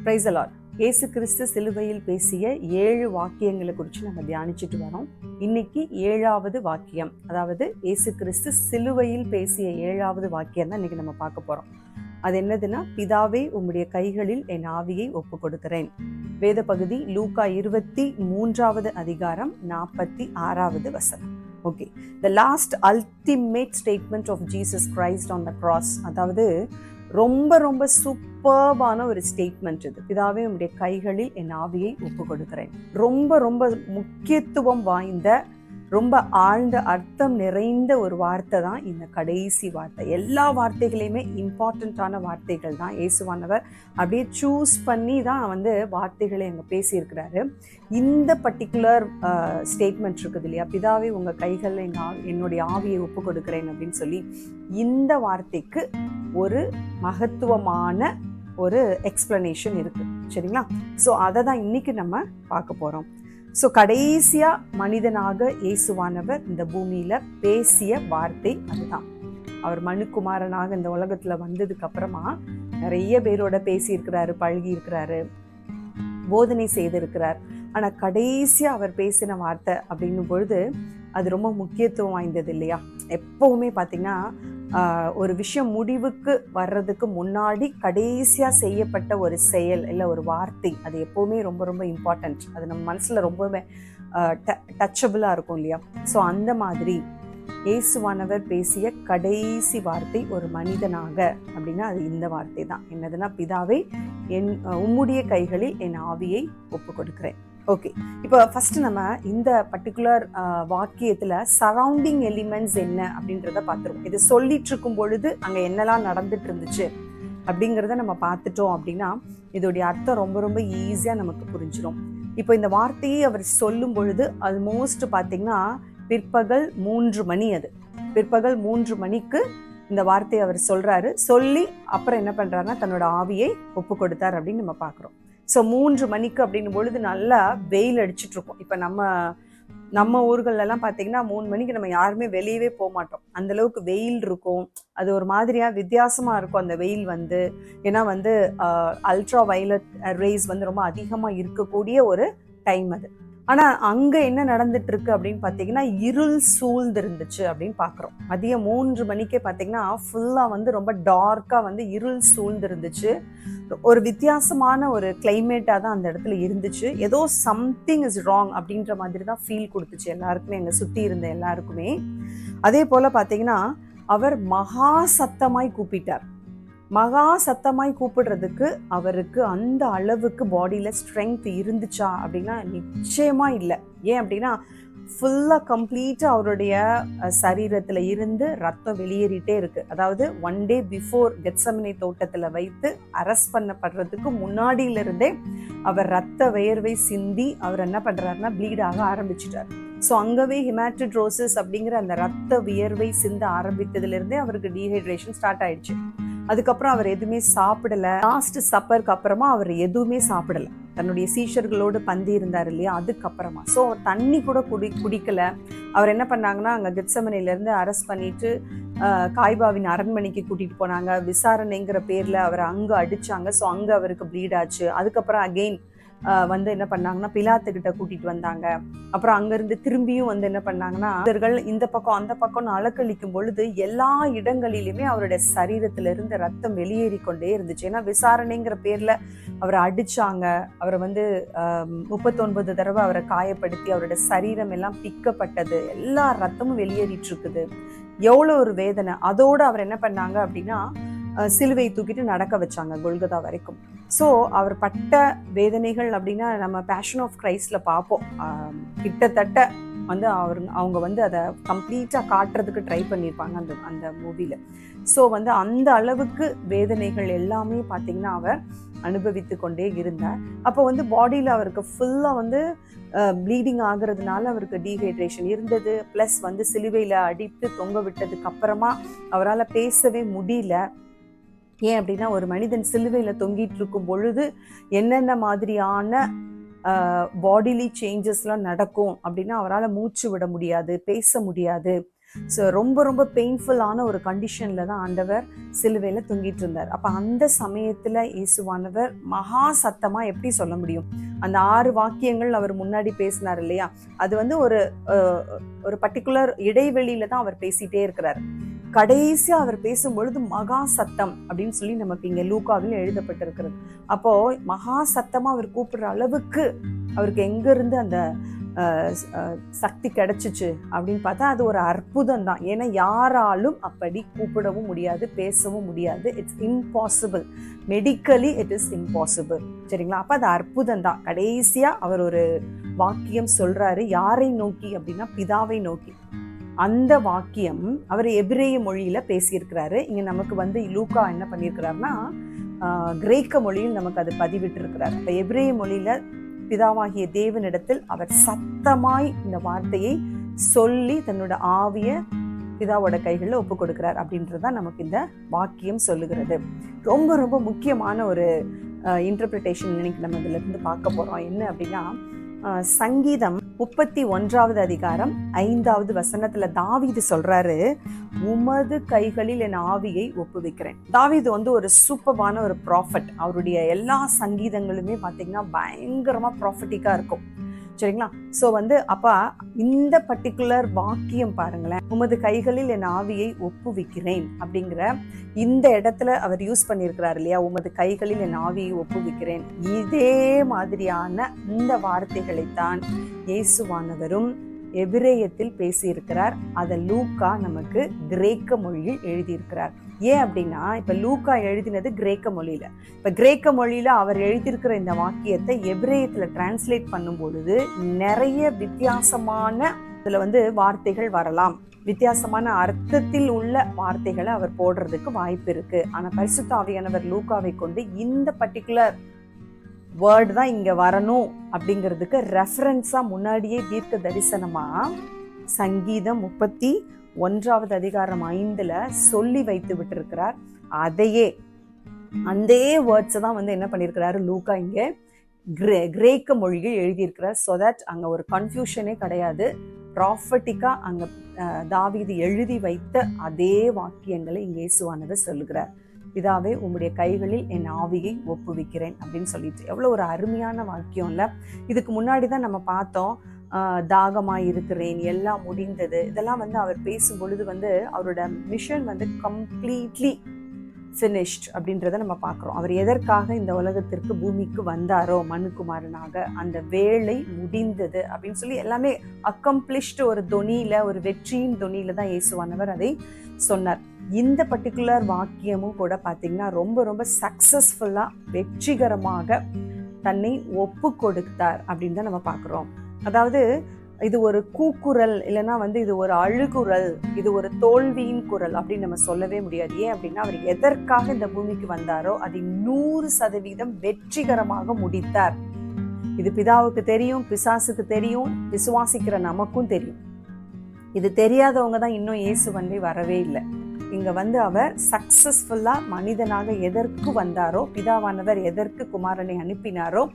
Praise the Lord. இயேசு கிறிஸ்து சிலுவையில் பேசிய 7 வாக்கியங்களை குறித்து நம்ம தியானிச்சுட்டு வரோம். இன்னைக்கு 7வது வாக்கியம், அதாவது இயேசு கிறிஸ்து சிலுவையில் பேசிய 7வது வாக்கியம் தான் இன்னைக்கு நம்ம பார்க்க போறோம். அது என்னதுன்னா, பிதாவே உம்முடைய கைகளில் என் ஆவியை ஒப்பு கொடுக்கிறேன். வேத பகுதி லூக்கா 23வது அதிகாரம் 46வது வசனம். Okay, the last ultimate statement of Jesus Christ on the cross. அதாவது ரொம்ப சூப்பர்பான ஒரு ஸ்டேட்மெண்ட் இது. பிதாவே உம்முடைய கைகளில் என் ஆவியை ஒப்பு கொடுக்கிறேன். ரொம்ப முக்கியத்துவம் வாய்ந்த, ரொம்ப ஆழ்ந்த அர்த்தம் நிறைந்த ஒரு வார்த்தை தான் இந்த கடைசி வார்த்தை. எல்லா வார்த்தைகளையுமே இம்பார்ட்டண்ட்டான வார்த்தைகள் தான். இயேசுவானவர் அப்படியே சூஸ் பண்ணி தான் வார்த்தைகளை அங்கே பேசியிருக்கிறாரு. இந்த பர்டிகுலர் ஸ்டேட்மெண்ட் இருக்குது இல்லையா, பிதாவே உங்கள் கைகளில் என்னுடைய ஆவியை ஒப்பு கொடுக்கிறேன் அப்படின்னு சொல்லி, இந்த வார்த்தைக்கு ஒரு மகத்துவமான ஒரு எக்ஸ்பிளனேஷன் இருக்கு. சரிங்களா? ஸோ அதை தான் இன்னைக்கு நம்ம பார்க்க போகிறோம். ஸோ கடைசியா மனிதனாக இயேசுவானவர் இந்த பூமியில பேசிய வார்த்தை அதுதான். அவர் மனுக்குமாரனாக இந்த உலகத்துல வந்ததுக்கு அப்புறமா நிறைய பேரோட பேசியிருக்கிறாரு, பழகி இருக்கிறாரு, போதனை செய்திருக்கிறார். ஆனா கடைசியா அவர் பேசின வார்த்தை அப்படின்னும் பொழுது அது ரொம்ப முக்கியத்துவம் வாய்ந்தது இல்லையா? எப்பவுமே பார்த்தீங்கன்னா ஒரு விஷயம் முடிவுக்கு வர்றதுக்கு முன்னாடி கடைசியா செய்யப்பட்ட ஒரு செயல் இல்லை ஒரு வார்த்தை, அது எப்பவுமே ரொம்ப இம்பார்ட்டன்ட். அது நம்ம மனசுல ரொம்பவே டச்சபிளா இருக்கும் இல்லையா? ஸோ அந்த மாதிரி இயேசுவானவர் பேசிய கடைசி வார்த்தை ஒரு மனிதனாக அப்படின்னா அது இந்த வார்த்தை தான். என்னதுன்னா, பிதாவே உம்முடைய கைகளில் என் ஆவியை ஒப்பு கொடுக்கிறேன். ஓகே, இப்போ ஃபர்ஸ்ட் நம்ம இந்த பர்டிகுலர் வாக்கியத்துல சரௌண்டிங் எலிமெண்ட்ஸ் என்ன அப்படின்றத பார்த்துருவோம். இது சொல்லிட்டு இருக்கும் பொழுது அங்க என்னெல்லாம் நடந்துட்டு இருந்துச்சு அப்படிங்கிறத நம்ம பார்த்துட்டோம் அப்படின்னா இதோடைய அர்த்தம் ரொம்ப ஈஸியா நமக்கு புரிஞ்சிடும். இப்போ இந்த வார்த்தையை அவர் சொல்லும் பொழுது ஆல்மோஸ்ட் பார்த்தீங்கன்னா பிற்பகல் 3 மணி. அது பிற்பகல் 3 மணிக்கு இந்த வார்த்தையை அவர் சொல்றாரு. சொல்லி அப்புறம் என்ன பண்றாருன்னா தன்னோட ஆவியை ஒப்பு கொடுத்தார் அப்படின்னு நம்ம பார்க்குறோம். ஸோ 3 மணிக்கு அப்படின்னும் பொழுது நல்லா வெயில் அடிச்சுட்டு இருக்கும். இப்போ நம்ம ஊர்களெல்லாம் பார்த்தீங்கன்னா 3 மணிக்கு நம்ம யாருமே வெளியவே போக மாட்டோம். அந்த அளவுக்கு வெயில் இருக்கும். அது ஒரு மாதிரியா வித்தியாசமா இருக்கும் அந்த வெயில் ஏன்னா அல்ட்ரா வயலட் ரேஸ் ரொம்ப அதிகமா இருக்கக்கூடிய ஒரு டைம் அது. ஆனா அங்க என்ன நடந்துட்டு இருக்கு அப்படின்னு பாத்தீங்கன்னா இருள் சூழ்ந்து இருந்துச்சு அப்படின்னு பாக்குறோம். மதியம் 3 மணிக்கே பாத்தீங்கன்னா ஃபுல்லா ரொம்ப டார்க்கா இருள் சூழ்ந்து இருந்துச்சு. ஒரு வித்தியாசமான ஒரு கிளைமேட்டா தான் அந்த இடத்துல இருந்துச்சு. ஏதோ சம்திங் இஸ் ராங் அப்படின்ற மாதிரி தான் ஃபீல் கொடுத்துச்சு எல்லாருக்குமே, அங்க சுத்தி இருந்த எல்லாருக்குமே. அதே போல பாத்தீங்கன்னா அவர் மகா சத்தமாய் கூப்பிட்டார். மகா சத்தமாய் கூப்பிடுறதுக்கு அவருக்கு அந்த அளவுக்கு பாடியில ஸ்ட்ரென்த் இருந்துச்சா அப்படின்னா நிச்சயமா இல்லை. ஏன் அப்படின்னா ஃபுல்லா கம்ப்ளீட்டா அவருடைய சரீரத்துல இருந்து ரத்தம் வெளியேறிட்டே இருக்கு. அதாவது 1 day பிஃபோர் கெத்செமனே தோட்டத்துல வைத்து அரெஸ்ட் பண்ணப்படுறதுக்கு முன்னாடியில இருந்தே அவர் ரத்த வியர்வை சிந்தி அவர் என்ன பண்றாருன்னா ப்ளீட் ஆக ஆரம்பிச்சுட்டார். ஸோ அங்கவே ஹெமாட்டிட்ரோசிஸ் அப்படிங்கிற அந்த ரத்த வியர்வை சிந்த ஆரம்பித்ததுல இருந்தே அவருக்கு டீஹைட்ரேஷன் ஸ்டார்ட் ஆயிடுச்சு. அதுக்கப்புறம் அவர் எதுவுமே சாப்பிடல. லாஸ்ட் சப்பருக்கு அப்புறமா அவர் எதுவுமே சாப்பிடல. தன்னுடைய சீஷர்களோடு பந்தி இருந்தார் இல்லையா, அதுக்கப்புறமா. ஸோ தண்ணி கூட குடிக்கல. அவர் என்ன பண்ணாங்கன்னா அங்கே கெத்செமனேல இருந்து அரெஸ்ட் பண்ணிட்டு காய்பாவின் அரண்மனைக்கு கூட்டிட்டு போனாங்க. விசாரணைங்கிற பேர்ல அவரை அங்க அடிச்சாங்க. ஸோ அங்க அவருக்கு ப்ளீட் ஆச்சு. அதுக்கப்புறம் அகெயின் என்ன பண்ணாங்கன்னா பிலாத்துக்கிட்ட கூட்டிட்டு வந்தாங்க. அப்புறம் அங்கிருந்து திரும்பியும் என்ன பண்ணாங்கன்னா இந்த பக்கம் அந்த பக்கம்னு அலக்களிக்கும் பொழுது எல்லா இடங்களிலுமே அவருடைய சரீரத்துல இருந்து ரத்தம் வெளியேறி கொண்டே இருந்துச்சு. ஏன்னா விசாரணைங்கிற பேர்ல அவரை அடிச்சாங்க. அவரை 39 தடவை அவரை காயப்படுத்தி அவருடைய சரீரம் எல்லாம் பிக்கப்பட்டது. எல்லா ரத்தமும் வெளியேறிட்டு இருக்குது. எவ்வளவு ஒரு வேதனை. அதோடு அவர் என்ன பண்ணாங்க அப்படின்னா சிலுவை தூக்கிட்டு நடக்க வச்சாங்க கொல்கதா வரைக்கும். ஸோ அவர் பட்ட வேதனைகள் அப்படின்னா நம்ம பேஷன் ஆஃப் கிரைஸ்ட்ல பார்ப்போம். கிட்டத்தட்ட அவங்க அதை கம்ப்ளீட்டா காட்டுறதுக்கு ட்ரை பண்ணியிருப்பாங்க அந்த மூவில. ஸோ அந்த அளவுக்கு வேதனைகள் எல்லாமே பார்த்தீங்கன்னா அவர் அனுபவித்து கொண்டே இருந்தார். அப்போ பாடியில அவருக்கு ஃபுல்லா ப்ளீடிங் ஆகுறதுனால அவருக்கு டீஹைட்ரேஷன் இருந்தது. பிளஸ் சிலுவையில அடித்து தொங்க விட்டதுக்கு அப்புறமா அவரால் பேசவே முடியல. ஏன் அப்படின்னா ஒரு மனிதன் சிலுவையில தொங்கிட்டு இருக்கும் பொழுது என்னென்ன மாதிரியான பாடிலி சேஞ்சஸ்லாம் நடக்கும் அப்படின்னா அவரால் மூச்சு விட முடியாது, பேச முடியாது. ஸோ ரொம்ப ரொம்ப பெயின்ஃபுல்லான ஒரு கண்டிஷனில் தான் ஆண்டவர் சிலுவையில் தொங்கிட்டு இருந்தார். அப்போ அந்த சமயத்தில் இயேசுவானவர் மகா சத்தமாக எப்படி சொல்ல முடியும்? அந்த 6 வாக்கியங்கள் அவர் முன்னாடி பேசினார் இல்லையா, அது வந்து ஒரு பர்டிகுலர் இடைவெளியில தான் அவர் பேசிட்டே இருக்கிறார். கடைசியா அவர் பேசும்பொழுது மகா சத்தம் அப்படின்னு சொல்லி நமக்கு இங்க லூக்காவில் எழுதப்பட்டிருக்கிறது. அப்போ மகா சத்தமா அவர் கூப்பிடுற அளவுக்கு அவருக்கு எங்க இருந்து அந்த சக்தி கிடைச்சிச்சு அப்படின்னு பார்த்தா அது ஒரு அற்புதம் தான். ஏன்னா யாராலும் அப்படி கூப்பிடவும் முடியாது, பேசவும் முடியாது. It's impossible, medically it is impossible. சரிங்களா? அப்ப அது அற்புதம் தான். கடைசியா அவர் ஒரு வாக்கியம் சொல்றாரு. யாரை நோக்கி அப்படின்னா பிதாவை நோக்கி. அந்த வாக்கியம் அவர் எபிரேய மொழியில பேசியிருக்கிறாரு. இங்க நமக்கு வந்து லூக்கா என்ன பண்ணியிருக்கிறாருன்னா கிரேக்க மொழியில் நமக்கு அது பதிவிட்டு இருக்கிறார். இப்ப எபிரேய மொழியில பிதாவாகிய தேவனிடத்தில் அவர் சத்தமாய் இந்த வார்த்தையை சொல்லி தன்னோட ஆவிய பிதாவோட கைகளில் ஒப்பு கொடுக்கிறார் அப்படின்றதுதான் நமக்கு இந்த வாக்கியம் சொல்லுகிறது. ரொம்ப ரொம்ப முக்கியமான ஒரு இன்டர்பிரிட்டேஷன் இன்னைக்கு நம்ம இதுல இருந்து பார்க்க போறோம். என்ன அப்படின்னா, சங்கீதம் 31வது அதிகாரம் 5வது வசனத்துல தாவீது சொல்றாரு, உமது கைகளில் என் ஆவியை ஒப்புவிக்கிறேன். தாவீது வந்து ஒரு சூப்பரான ஒரு ப்ராஃபட். அவருடைய எல்லா சங்கீதங்களுமே பாத்தீங்கன்னா பயங்கரமா ப்ராஃபட்டிக்கா இருக்கும். சரிங்களா? சோ வந்து அப்ப இந்த பர்டிகுலர் வாக்கியம் பாருங்களேன், உமது கைகளில் என் ஆவியை ஒப்புவிக்கிறேன் அப்படிங்கிற இந்த இடத்துல அவர் யூஸ் பண்ணியிருக்கிறார் இல்லையா, உமது கைகளில் என் ஆவியை ஒப்புவிக்கிறேன். இதே மாதிரியான இந்த வார்த்தைகளைத்தான் இயேசுவானவரும் எபிரேயத்தில் பேசியிருக்கிறார். அதை லூக்கா நமக்கு கிரேக்க மொழியில் எழுதியிருக்கிறார். ஏன் அப்படின்னா, இப்ப லூக்கா எழுதினது கிரேக்க மொழியில. இப்ப கிரேக்க மொழியில அவர் எழுதியிருக்கிற இந்த வாக்கியத்தை எபிரேயத்துல டிரான்ஸ்லேட் பண்ணும் பொழுது நிறைய வித்தியாசமான இதுல வந்து வார்த்தைகள் வரலாம். வித்தியாசமான அர்த்தத்தில் உள்ள வார்த்தைகளை அவர் போடுறதுக்கு வாய்ப்பு இருக்கு. ஆனா பரிசுத்த ஆவியானவர் லூக்காவை கொண்டு இந்த பர்டிகுலர் வேர்டு தான் இங்க வரணும் அப்படிங்கிறதுக்கு ரெஃபரன்ஸா முன்னாடியே தீர்க்க தரிசனமா சங்கீதம் 31வது அதிகாரம் 5ல சொல்லி வைத்து விட்டிருக்கிறார். அதையே அந்த வேர்ட்ஸ் தான் வந்து என்ன பண்ணிருக்கிறாரு லூக்கா இங்க கிரேக்க மொழியில் எழுதியிருக்கிறார். சோ தட் அங்க ஒரு கன்ஃபியூஷனே கிடையாது. ப்ராஃபட்டிக்கா அங்க தாவீது எழுதி வைத்த அதே வாக்கியங்களை இங்கே இயேசுவானவர் சொல்லுகிறார். பிதாவே, உம்முடைய கைகளில் என் ஆவியை ஒப்புவிக்கிறேன் அப்படின்னு சொல்லிட்டு. எவ்வளவு ஒரு அருமையான வாக்கியம் இல்ல? இதுக்கு முன்னாடிதான் நம்ம பார்த்தோம், தாகமாய் இருக்கிறேன், எல்லாம் முடிந்தது, இதெல்லாம் வந்து அவர் பேசும் பொழுது வந்து அவரோட மிஷன் வந்து கம்ப்ளீட்லி ஃபினிஷ்ட் அப்படின்றத நம்ம பார்க்குறோம். அவர் எதற்காக இந்த உலகத்திற்கு பூமிக்கு வந்தாரோ மனுக்குமாரனாக, அந்த வேலை முடிந்தது அப்படின்னு சொல்லி எல்லாமே அக்கம்ப்ளிஷ்டு ஒரு தொனியில, ஒரு வெற்றியின் தொனியில தான் இயேசுவானவர் அதை சொன்னார். இந்த பர்டிகுலர் வாக்கியமும் கூட பார்த்தீங்கன்னா ரொம்ப ரொம்ப சக்சஸ்ஃபுல்லா வெற்றிகரமாக தன்னை ஒப்பு கொடுத்தார் அப்படின்னு தான் நம்ம பார்க்குறோம். அதாவது இது ஒரு கூக்குரல் இல்லைன்னா வந்து இது ஒரு அழுகுரல், இது ஒரு தோல்வியின் குரல் அப்படின்னு நம்ம சொல்லவே முடியாது. ஏன் அப்படின்னா, அவர் எதற்காக இந்த பூமிக்கு வந்தாரோ அதை 100% வெற்றிகரமாக முடித்தார். இது பிதாவுக்கு தெரியும், பிசாசுக்கு தெரியும், விசுவாசிக்கிற நமக்கும் தெரியும். இது தெரியாதவங்க தான் இன்னும் இயேசு வந்து வரவே இல்லை. இங்க வந்து அவர் சக்சஸ்ஃபுல்லா மனிதனாக எதற்கு வந்தாரோ, பிதாவானவர் எதற்கு குமாரனை அனுப்பினாரோ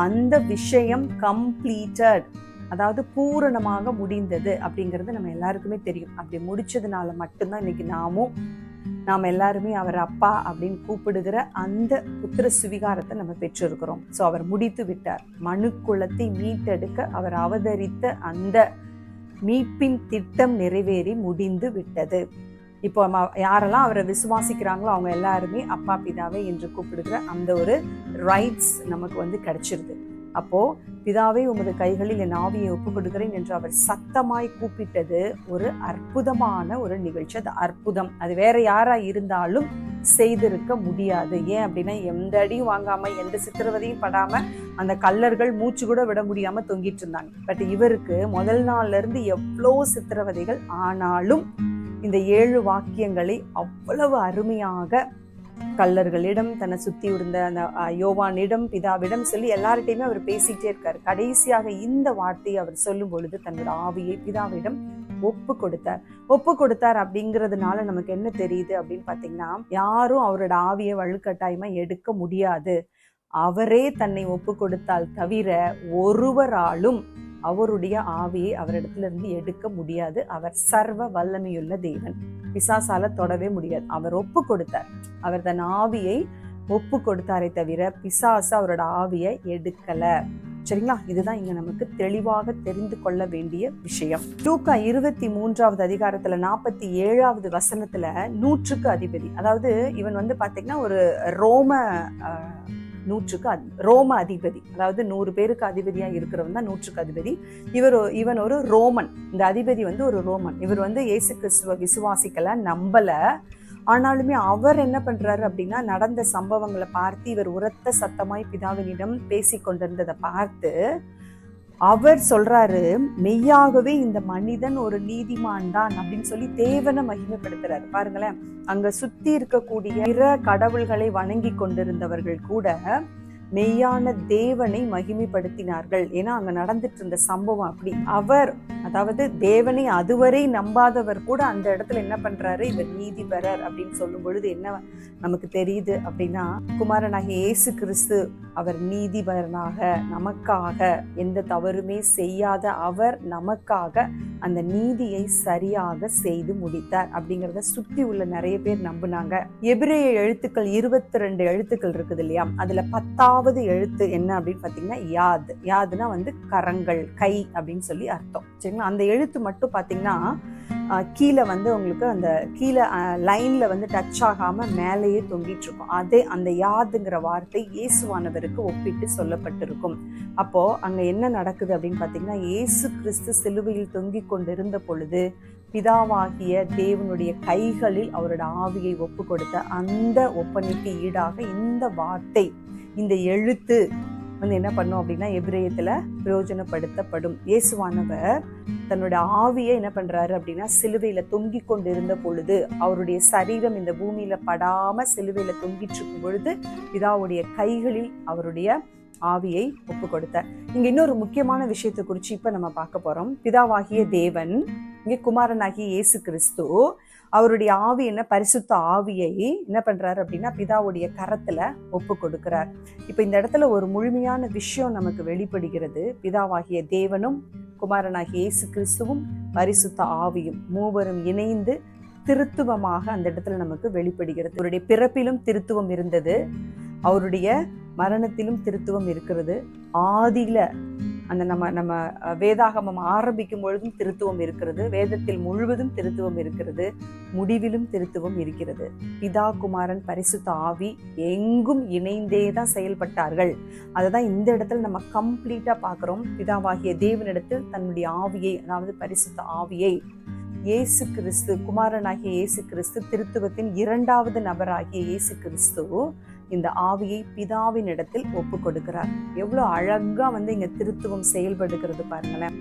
அந்த விஷயம் கம்ப்ளீட்டட், அதாவது பூரணமாக முடிந்தது அப்படிங்கிறது நம்ம எல்லாருக்குமே தெரியும். அப்படி முடிச்சதுனால மட்டும்தான் இன்னைக்கு நாம் எல்லாருமே அவர் அப்பா அப்படின்னு கூப்பிடுகிற அந்த புத்திர சுவிகாரத்தை நம்ம பெற்றிருக்கிறோம். ஸோ அவர் முடித்து விட்டார். மனு குலத்தை மீட்டெடுக்க அவர் அவதரித்த அந்த மீட்பின் திட்டம் நிறைவேறி முடிந்து விட்டது. இப்போ யாரெல்லாம் அவரை விசுவாசிக்கிறாங்களோ அவங்க எல்லாருமே அப்பா பிதாவை என்று கூப்பிடுகிற அந்த ஒரு ரைட்ஸ் நமக்கு வந்து கிடைச்சிருது. அப்போ பிதாவே, உமது கைகளில் என் ஆவியை ஒப்பு கொடுக்கிறேன் என்று அவர் சத்தமாய் கூப்பிட்டது ஒரு அற்புதமான ஒரு நிகழ்ச்சி. அது அற்புதம். அது வேற யாரா இருந்தாலும் செய்திருக்க முடியாது. ஏன் அப்படின்னா, எந்த அடியும் வாங்காம, எந்த சித்திரவதையும் படாம அந்த கல்லர்கள் மூச்சு கூட விட முடியாம தொங்கிட்டு இருந்தாங்க. பட் இவருக்கு முதல் நாள்ல இருந்து எவ்வளோ சித்திரவதைகள் ஆனாலும் இந்த 7 வாக்கியங்களை அவ்வளவு அருமையாக கல்லர்களிடம், தன்னை சுத்தி இருந்த அந்த யோவானிடம், பிதாவிடம் சொல்லி எல்லார்ட்டையுமே அவர் பேசிட்டே இருக்காரு. கடைசியாக இந்த வார்த்தையை அவர் சொல்லும் பொழுது தன்னோட ஆவியை பிதாவிடம் ஒப்பு கொடுத்தார் அப்படிங்கிறதுனால நமக்கு என்ன தெரியுது அப்படின்னு பாத்தீங்கன்னா, யாரும் அவரோட ஆவியை வலுக்கட்டாயமா எடுக்க முடியாது. அவரே தன்னை ஒப்பு கொடுத்தால் தவிர ஒருவராலும் அவருடைய ஆவியை அவரிடத்துல இருந்து எடுக்க முடியாது. அவர் சர்வ வல்லமையுள்ள தேவன். பிசாசால தொடவே முடியாது. அவர் ஒப்பு கொடுத்தார். அவர் தன் ஆவியை ஒப்பு கொடுத்தாரே தவிர பிசாசு அவரோட ஆவியை எடுக்கல. சரிங்களா? இதுதான் இங்க நமக்கு தெளிவாக தெரிந்து கொள்ள வேண்டிய விஷயம். லூக்கா 23வது அதிகாரத்துல 47வது வசனத்துல 100க்கு அதிபதி, அதாவது இவன் பாத்தீங்கன்னா ஒரு ரோம அதிபதி, அதாவது 100 பேருக்கு அதிபதியா இருக்கிறவன் தான் 100க்கு அதிபதி. இவன் ஒரு ரோமன். இந்த அதிபதி ஒரு ரோமன். இவர் இயேசு கிறிஸ்துவ விசுவாசிக்கல, நம்பல. ஆனாலுமே அவர் என்ன பண்றாரு அப்படின்னா, நடந்த சம்பவங்களை பார்த்து இவர் உரத்த சத்தமாய் பிதாவினிடம் பேசி கொண்டிருந்ததை பார்த்து அவர் சொல்றாரு, மெய்யாகவே இந்த மனிதன் ஒரு நீதிமான் தான் அப்படின்னு சொல்லி தேவனை மகிமைப்படுத்துறாரு. பாருங்களேன், அங்க சுத்தி இருக்கக்கூடிய பிற கடவுள்களை வணங்கி கொண்டிருந்தவர்கள் கூட மெய்யான தேவனை மகிமைப்படுத்தினார்கள். ஏன்னா அங்க நடந்துட்டு இருந்த சம்பவம் அப்படி. அவர், அதாவது தேவனை அதுவரை நம்பாதவர் கூட அந்த இடத்துல என்ன பண்றாரு, இவர் நீதிபரர் அப்படின்னு சொல்லும் பொழுது என்ன நமக்கு தெரியுது அப்படின்னா, குமாரனாகிய இயேசு கிறிஸ்து அவர் நீதிபரனாக, நமக்காக எந்த தவறுமே செய்யாத அவர் நமக்காக அந்த நீதியை சரியாக செய்து முடித்தார் அப்படிங்கிறத சுத்தி உள்ள நிறைய பேர் நம்பினாங்க. எபிரேய எழுத்துக்கள் 22 எழுத்துக்கள் இருக்குது இல்லையா, அதுல 10வது எழுத்து என்ன அப்படின்னு பாத்தீங்கன்னா யாத். யாதுனா கரங்கள், கை அப்படின்னு சொல்லி அர்த்தம். சரிங்களா? அந்த எழுத்து மட்டும் பாத்தீங்கன்னா கீழே உங்களுக்கு அந்த கீழே லைன்ல டச் ஆகாம மேலேயே தொங்கிட்டு இருக்கும். அதே அந்த யாதுங்கிற வார்த்தை இயேசுவானவருக்கு ஒப்பிட்டு சொல்லப்பட்டிருக்கும். அப்போ அங்க என்ன நடக்குது அப்படின்னு பாத்தீங்கன்னா, இயேசு கிறிஸ்து சிலுவையில் தொங்கி கொண்டிருந்த பொழுது பிதாவாகிய தேவனுடைய கைகளில் அவரோட ஆவியை ஒப்பு கொடுத்த அந்த ஒப்பனைக்கு ஈடாக இந்த வார்த்தை, இந்த எழுத்து என்ன பண்ணும் அப்படின்னா எபிரேயத்துல பிரயோஜனப்படுத்தப்படும். இயேசுவானவர் தன்னோட ஆவியை என்ன பண்றாரு அப்படின்னா, சிலுவையில தொங்கி கொண்டிருந்த பொழுது, அவருடைய சரீரம் இந்த பூமியில படாம சிலுவையில தொங்கிட்டு இருக்கும் பொழுது பிதாவுடைய கைகளில் அவருடைய ஆவியை ஒப்பு கொடுத்தார். இங்க இன்னொரு முக்கியமான விஷயத்தை குறித்து இப்ப நம்ம பார்க்க போறோம். பிதாவாகிய தேவன், இங்க குமாரனாகிய இயேசு கிறிஸ்து அவருடைய ஆவி பரிசுத்த ஆவியை என்ன பண்றாரு அப்படின்னா பிதாவுடைய கரத்துல ஒப்பு கொடுக்கிறார். இப்ப இந்த இடத்துல ஒரு முழுமையான விஷயம் நமக்கு வெளிப்படுகிறது. பிதாவாகிய தேவனும் குமாரனாகிய இயேசு கிறிஸ்துவும் பரிசுத்த ஆவியும் மூவரும் இணைந்து திருத்துவமாக அந்த இடத்துல நமக்கு வெளிப்படுகிறது. அவருடைய பிறப்பிலும் திருத்துவம் இருந்தது, அவருடைய மரணத்திலும் திருத்துவம் இருக்கிறது. ஆதியில அந்த நம்ம வேதாகமம் ஆரம்பிக்கும் பொழுதும் திருத்துவம் இருக்கிறது. வேதத்தில் முழுவதும் திருத்துவம் இருக்கிறது. முடிவிலும் திருத்துவம் இருக்கிறது. பிதா, குமாரன், பரிசுத்த ஆவி எங்கும் இணைந்தேதான் செயல்பட்டார்கள். அததான் இந்த இடத்துல நம்ம கம்ப்ளீட்டா பாக்குறோம். பிதாவாகிய தேவனிடத்தில் தன்னுடைய ஆவியை, அதாவது பரிசுத்த ஆவியை இயேசு கிறிஸ்து, குமாரனாகிய இயேசு கிறிஸ்து, திருத்துவத்தின் 2வது நபராகிய இயேசு கிறிஸ்து இந்த ஆவியை பிதாவின் இடத்தில் ஒப்பு கொடுக்கிறார். எவ்வளவு அழகா இங்க திருத்துவம் செயல்படுகிறது பாருங்களேன்.